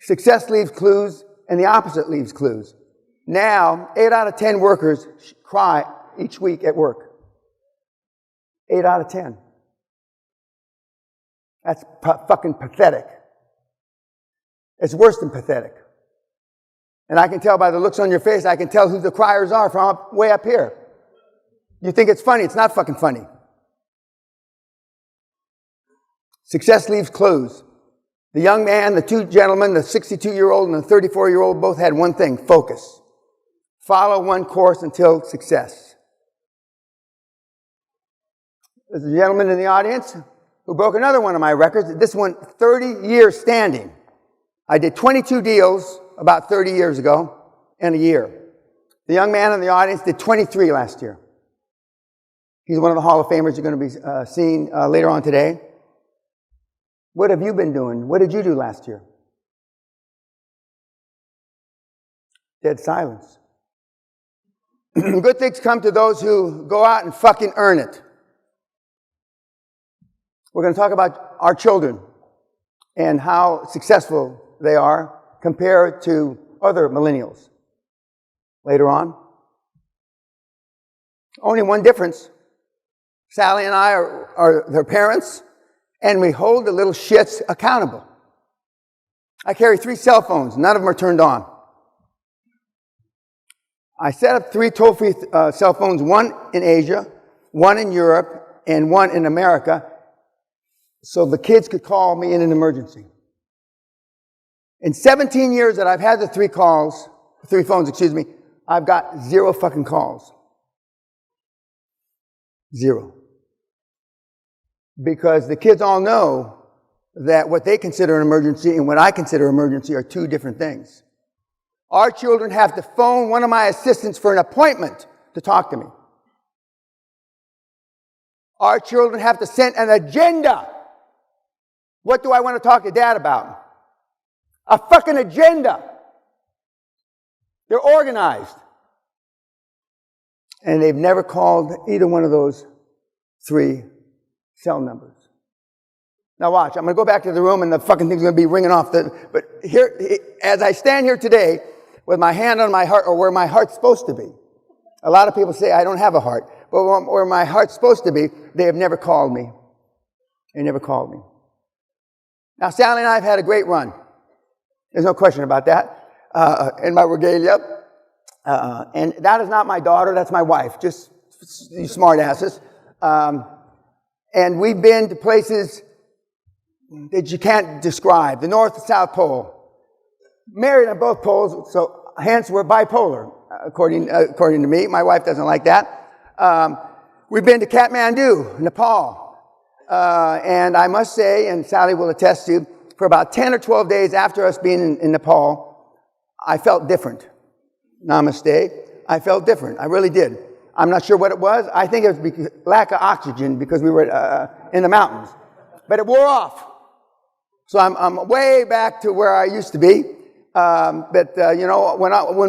Success leaves clues, and the opposite leaves clues. Now, 8 out of 10 workers cry each week at work. 8 out of 10. That's fucking pathetic. It's worse than pathetic. And I can tell by the looks on your face, I can tell who the criers are from way up here. You think it's funny. It's not fucking funny. Success leaves clues. The young man, the two gentlemen, the 62-year-old and the 34-year-old both had one thing, focus. Follow one course until success. There's a gentleman in the audience who broke another one of my records. This one, 30 years standing. I did 22 deals about 30 years ago in a year. The young man in the audience did 23 last year. He's one of the Hall of Famers you're going to be seeing later on today. What have you been doing? What did you do last year? Dead silence. Good things come to those who go out and fucking earn it. We're going to talk about our children and how successful they are compared to other millennials later on. Only one difference. Sally and I are their parents, and we hold the little shits accountable. I carry 3 cell phones. None of them are turned on. I set up 3 toll-free cell phones, one in Asia, one in Europe, and one in America, so the kids could call me in an emergency. In 17 years that I've had the 3 phones, I've got 0 fucking calls. 0. Because the kids all know that what they consider an emergency and what I consider an emergency are 2 different things. Our children have to phone one of my assistants for an appointment to talk to me. Our children have to send an agenda. What do I want to talk to Dad about? A fucking agenda. They're organized. And they've never called either one of those 3 cell numbers. Now watch, I'm going to go back to the room and the fucking thing's going to be ringing off. But here, as I stand here today with my hand on my heart, or where my heart's supposed to be. A lot of people say I don't have a heart. But where my heart's supposed to be, they have never called me. They never called me. Now Sally and I have had a great run. There's no question about that. In my regalia. And that is not my daughter, that's my wife. Just you smart asses. And we've been to places that you can't describe. The North and South Pole. Married on both poles, so hence we're bipolar, according to me. My wife doesn't like that. We've been to Kathmandu, Nepal. And I must say, and Sally will attest to, for about 10 or 12 days after us being in Nepal, I felt different. Namaste. I felt different. I really did. I'm not sure what it was. I think it was because lack of oxygen because we were in the mountains. But it wore off. So I'm way back to where I used to be. When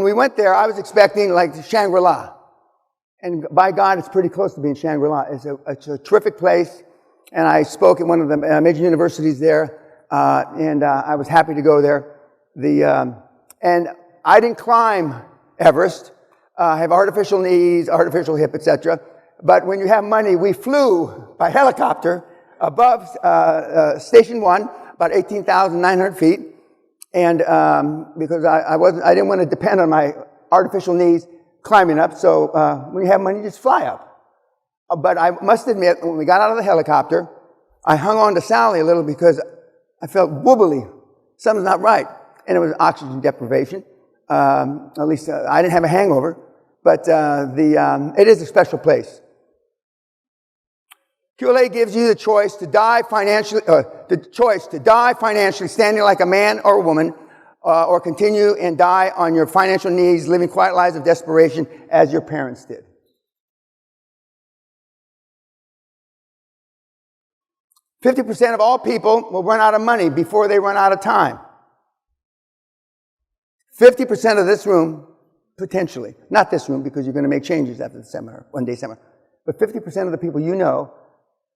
we went there, I was expecting like Shangri-La. And by God, it's pretty close to being Shangri-La. It's a terrific place. And I spoke at one of the major universities there. And I was happy to go there. And I didn't climb Everest. I have artificial knees, artificial hip, etc. But when you have money, we flew by helicopter above Station 1, about 18,900 feet. And because I didn't want to depend on my artificial knees climbing up. So when you have money, just fly up. But I must admit, when we got out of the helicopter, I hung on to Sally a little because I felt wobbly. Something's not right. And it was oxygen deprivation. At least I didn't have a hangover. But it is a special place. QLA gives you the choice to die financially, standing like a man or a woman, or continue and die on your financial knees, living quiet lives of desperation as your parents did. %50 of all people will run out of money before they run out of time. 50% of this room, potentially, not this room because you're going to make changes after the seminar, one-day seminar, but 50% of the people you know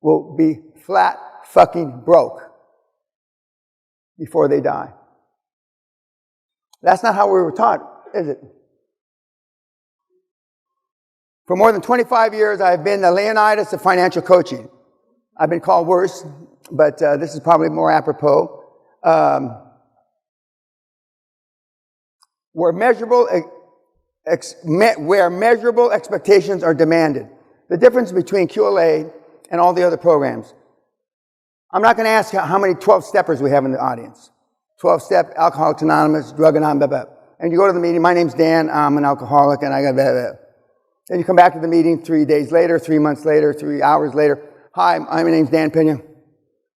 will be flat fucking broke before they die. That's not how we were taught, is it? For more than 25 years, I've been the Leonidas of financial coaching. I've been called worse, but this is probably more apropos. Where measurable expectations are demanded. The difference between QLA and all the other programs. I'm not going to ask how many 12-steppers we have in the audience. 12-step, Alcoholics Anonymous, Drug Anonymous, blah, blah. And you go to the meeting, my name's Dan, I'm an alcoholic, and I got blah, blah. Then you come back to the meeting 3 days later, 3 months later, 3 hours later. Hi, my name's Dan Pena.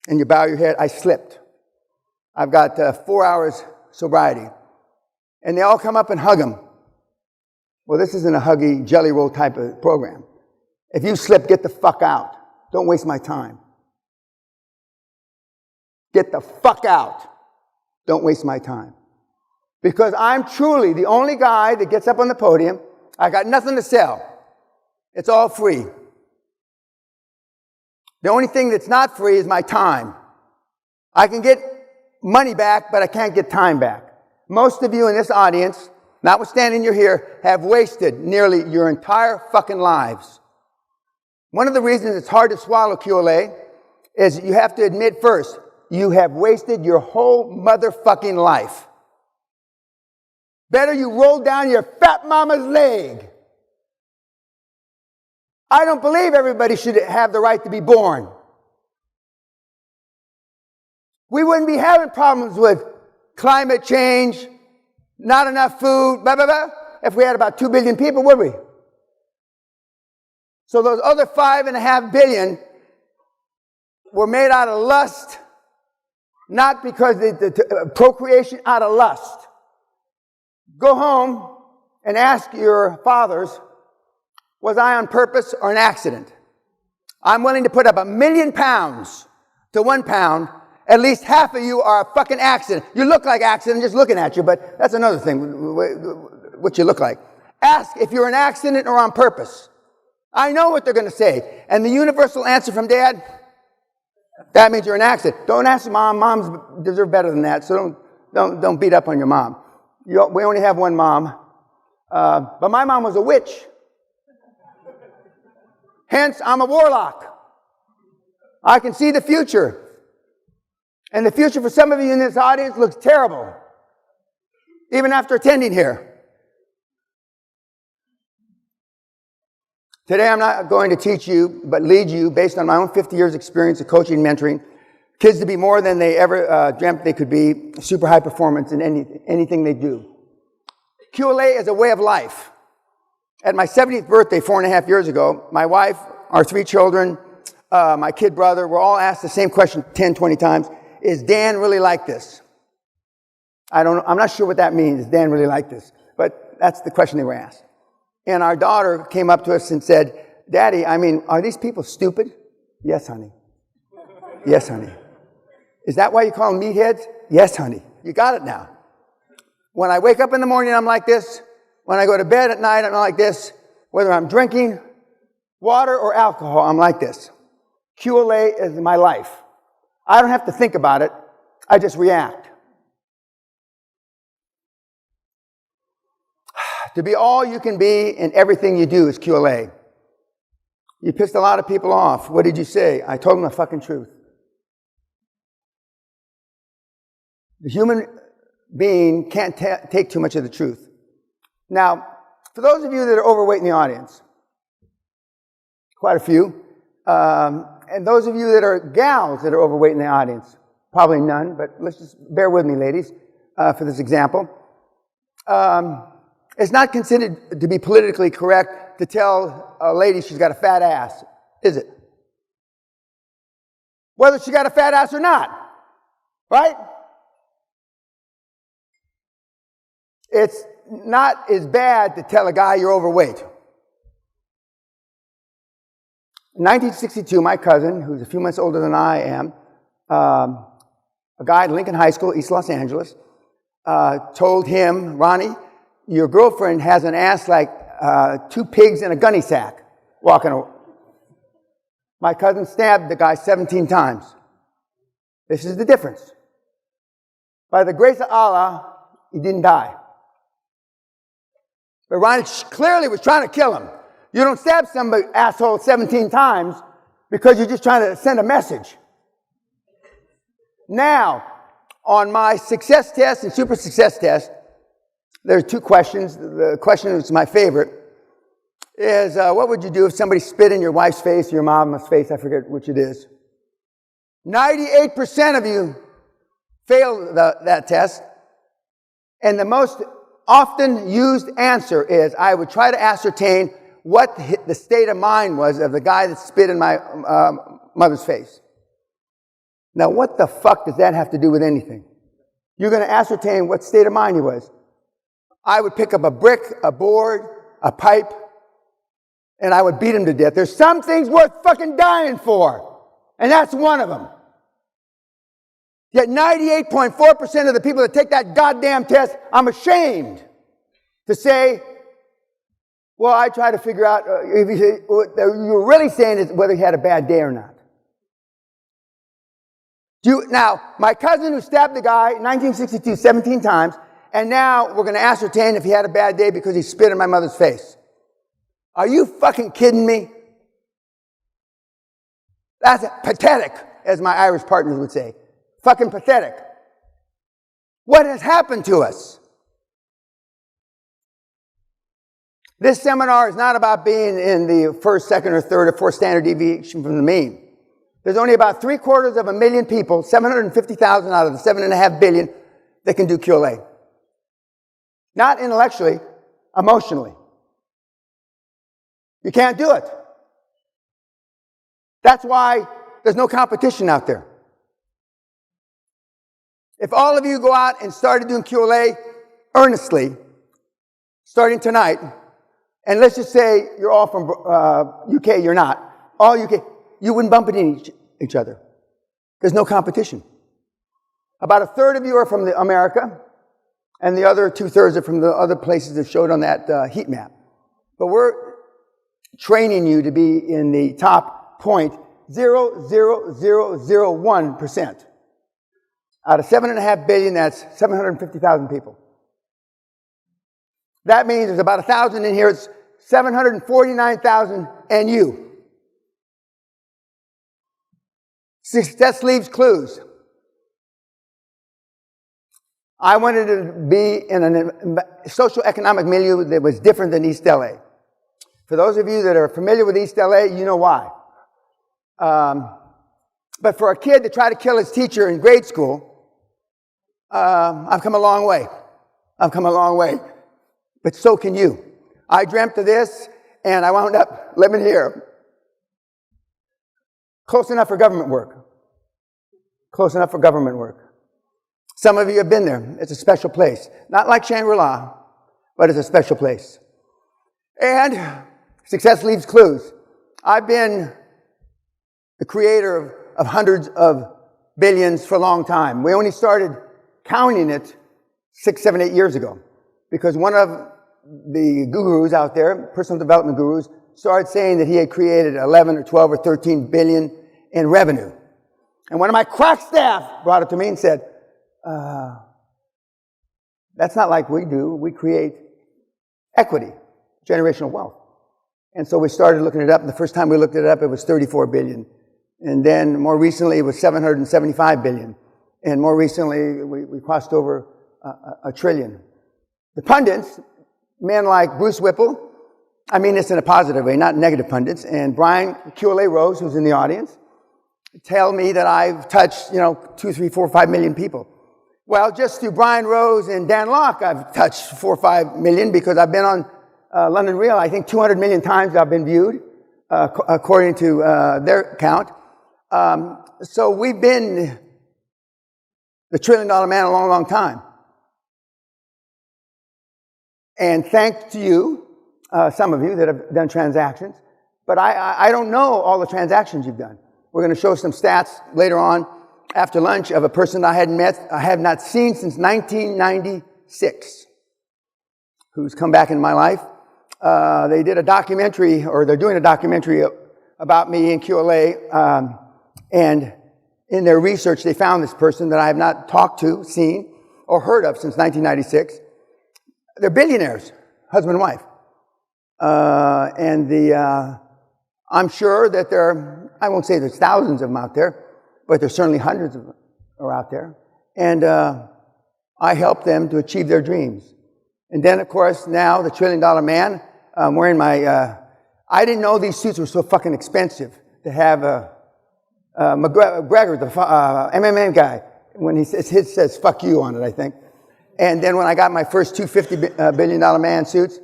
And you bow your head. I slipped. I've got 4 hours sobriety. And they all come up and hug him. Well, this isn't a huggy, jelly roll type of program. If you slip, get the fuck out. Don't waste my time. Get the fuck out. Don't waste my time. Because I'm truly the only guy that gets up on the podium. I got nothing to sell. It's all free. The only thing that's not free is my time. I can get money back, but I can't get time back. Most of you in this audience, notwithstanding you're here, have wasted nearly your entire fucking lives. One of the reasons it's hard to swallow QLA is you have to admit first, you have wasted your whole motherfucking life. Better you roll down your fat mama's leg. I don't believe everybody should have the right to be born. We wouldn't be having problems with climate change, not enough food, blah, blah, blah, if we had about 2 billion people, would we? So those other 5.5 billion were made out of lust, not because the procreation out of lust. Go home and ask your fathers, was I on purpose or an accident? I'm willing to put up £1 million to 1 pound. At least half of you are a fucking accident. You look like accident just looking at you, but that's another thing, what you look like. Ask if you're an accident or on purpose. I know what they're going to say. And the universal answer from Dad, that means you're an accident. Don't ask Mom. Moms deserve better than that, so don't beat up on your mom. We only have one mom. But my mom was a witch. Hence, I'm a warlock. I can see the future. And the future for some of you in this audience looks terrible. Even after attending here. Today I'm not going to teach you, but lead you based on my own 50 years experience of coaching and mentoring. Kids to be more than they ever dreamt they could be. Super high performance in anything they do. QLA is a way of life. At my 70th birthday 4.5 years ago, my wife, our 3 children, my kid brother, were all asked the same question 10, 20 times. Is Dan really like this? I'm not sure what that means. Is Dan really like this? But that's the question they were asked. And our daughter came up to us and said, Daddy, are these people stupid? Yes, honey. Yes, honey. Is that why you call them meatheads? Yes, honey. You got it now. When I wake up in the morning, I'm like this. When I go to bed at night, I'm like this. Whether I'm drinking water or alcohol, I'm like this. QLA is my life. I don't have to think about it. I just react. To be all you can be in everything you do is QLA. You pissed a lot of people off. What did you say? I told them the fucking truth. The human being can't take too much of the truth. Now, for those of you that are overweight in the audience, quite a few, and those of you that are gals that are overweight in the audience, probably none, but let's just bear with me, ladies, for this example. It's not considered to be politically correct to tell a lady she's got a fat ass, is it? Whether she got a fat ass or not, right? It's not as bad to tell a guy you're overweight. In 1962, my cousin, who's a few months older than I am, a guy at Lincoln High School, East Los Angeles, told him, Ronnie, your girlfriend has an ass like 2 pigs in a gunny sack walking over. My cousin stabbed the guy 17 times. This is the difference. By the grace of Allah, he didn't die. But Ryan clearly was trying to kill him. You don't stab somebody, asshole, 17 times because you're just trying to send a message. Now, on my success test and super success test, there are two questions. The question that's my favorite is, what would you do if somebody spit in your wife's face or your mom's face? I forget which it is. 98% of you failed that test. And the most often used answer is, I would try to ascertain what the state of mind was of the guy that spit in my mother's face. Now, what the fuck does that have to do with anything? You're going to ascertain what state of mind he was. I would pick up a brick, a board, a pipe, and I would beat him to death. There's some things worth fucking dying for, and that's one of them. Yet 98.4% of the people that take that goddamn test, I'm ashamed to say, well, I try to figure out if what you're really saying is whether he had a bad day or not. Now, my cousin who stabbed the guy in 1962 17 times, and now we're going to ascertain if he had a bad day because he spit in my mother's face. Are you fucking kidding me? That's pathetic, as my Irish partners would say. Fucking pathetic. What has happened to us? This seminar is not about being in the first, second, or third, or fourth standard deviation from the mean. There's only about 750,000 people, 750,000 out of the 7.5 billion, that can do QLA. Not intellectually, emotionally. You can't do it. That's why there's no competition out there. If all of you go out and started doing QLA earnestly, starting tonight, and let's just say you're all from UK, you're not, all UK, you wouldn't bump into each other. There's no competition. About a third of you are from America, and the other 2/3 are from the other places that showed on that heat map. But we're training you to be in the top 0.00001%. Out of 7.5 billion, that's 750,000 people. That means there's about 1,000 in here. It's 749,000 and you. Success leaves clues. I wanted to be in a social economic milieu that was different than East LA. For those of you that are familiar with East LA, you know why. But for a kid to try to kill his teacher in grade school, I've come a long way. I've come a long way. But so can you. I dreamt of this, and I wound up living here. Close enough for government work. Close enough for government work. Some of you have been there. It's a special place. Not like Shangri-La, but it's a special place. And success leaves clues. I've been the creator of hundreds of billions for a long time. We only started counting it 6, 7, 8 years ago because one of the gurus out there, personal development gurus, started saying that he had created 11 or 12 or 13 billion in revenue. And one of my crack staff brought it to me and said, that's not like we do. We create equity, generational wealth. And so we started looking it up. And the first time we looked it up, it was 34 billion. And then more recently, it was 775 billion. And more recently, we crossed over a trillion. The pundits, men like Bruce Whipple, I mean this in a positive way, not negative pundits, and Brian QLA Rose, who's in the audience, tell me that I've touched, 2, 3, 4, 5 million people. Well, just through Brian Rose and Dan Locke, I've touched 4 or 5 million because I've been on London Real, I think 200 million times I've been viewed, according to their count. So we've been the $1 trillion man a long, long time. And thanks to you, some of you that have done transactions, but I don't know all the transactions you've done. We're going to show some stats later on after lunch of a person I have not seen since 1996, who's come back in my life. They did a documentary, or they're doing a documentary about me in QLA, and in their research they found this person that I have not talked to, seen, or heard of since 1996. They're billionaires. husband and wife. I'm sure that I won't say there's thousands of them out there, but there's certainly hundreds of them are out there. And I help them to achieve their dreams. And then, of course, now the $1 trillion man, I'm wearing my, I didn't know these suits were so fucking expensive to have McGregor, the MMA guy, when he says fuck you on it, I think. And then when I got my first two $50 billion man suits,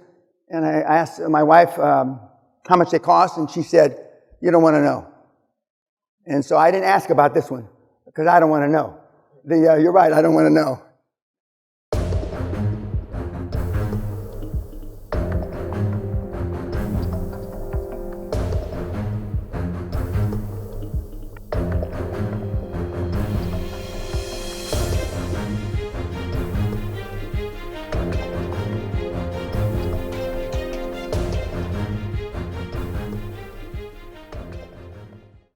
and I asked my wife how much they cost, and she said, you don't want to know. And so I didn't ask about this one, because I don't want to know. You're right, I don't want to know.